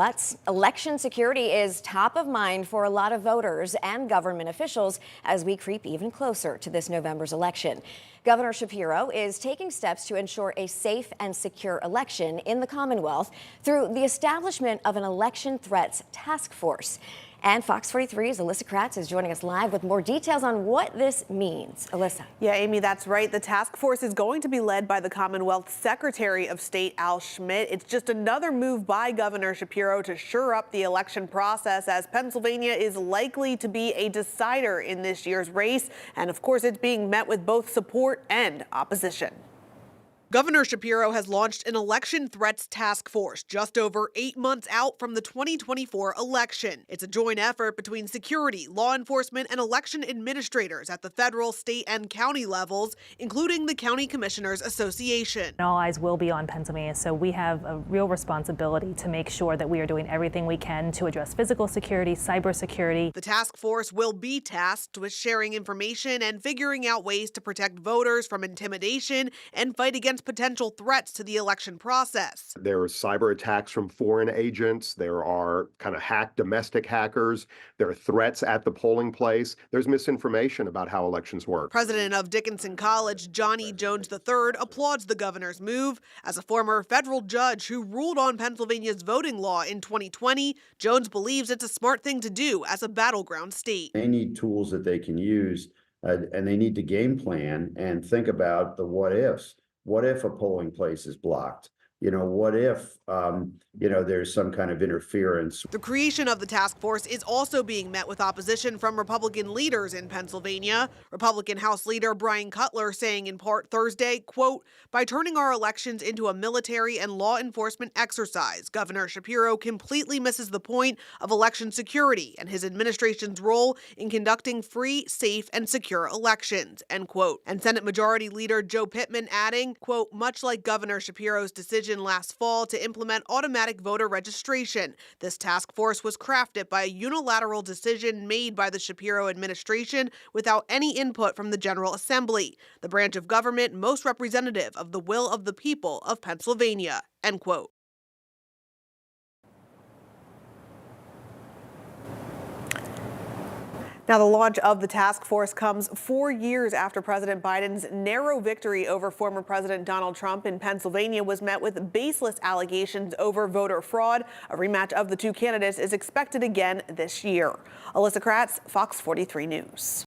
But election security is top of mind for a lot of voters and government officials as we creep even closer to this November's election. Governor Shapiro is taking steps to ensure a safe and secure election in the Commonwealth through the establishment of an election threats task force. And Fox 43's Lisa Schaefer is joining us live with more details on what this means. Alyssa. Yeah, Amy, that's right. The task force is going to be led by the Commonwealth Secretary of State, Al Schmidt. It's just another move by Governor Shapiro to shore up the election process, as Pennsylvania is likely to be a decider in this year's race. And of course, it's being met with both support and opposition. Governor Shapiro has launched an election threats task force just over 8 months out from the 2024 election. It's a joint effort between security, law enforcement, and election administrators at the federal, state, and county levels, including the County Commissioners Association. All eyes will be on Pennsylvania, so we have a real responsibility to make sure that we are doing everything we can to address physical security, cybersecurity. The task force will be tasked with sharing information and figuring out ways to protect voters from intimidation and fight against potential threats to the election process. There are cyber attacks from foreign agents. There are kind of domestic hackers. There are threats at the polling place. There's misinformation about how elections work. President of Dickinson College, Johnny Jones III, applauds the governor's move. As a former federal judge who ruled on Pennsylvania's voting law in 2020, Jones believes it's a smart thing to do as a battleground state. They need tools that they can use, and they need to game plan and think about the what ifs. What if a polling place is blocked? What if, there's some kind of interference? The creation of the task force is also being met with opposition from Republican leaders in Pennsylvania. Republican House Leader Brian Cutler saying in part Thursday, quote, "By turning our elections into a military and law enforcement exercise, Governor Shapiro completely misses the point of election security and his administration's role in conducting free, safe, and secure elections," end quote. And Senate Majority Leader Joe Pittman adding, quote, "Much like Governor Shapiro's decision last fall to implement automatic voter registration, this task force was crafted by a unilateral decision made by the Shapiro administration without any input from the General Assembly, the branch of government most representative of the will of the people of Pennsylvania," end quote. Now, the launch of the task force comes 4 years after President Biden's narrow victory over former President Donald Trump in Pennsylvania was met with baseless allegations over voter fraud. A rematch of the two candidates is expected again this year. Alyssa Kratz, Fox 43 News.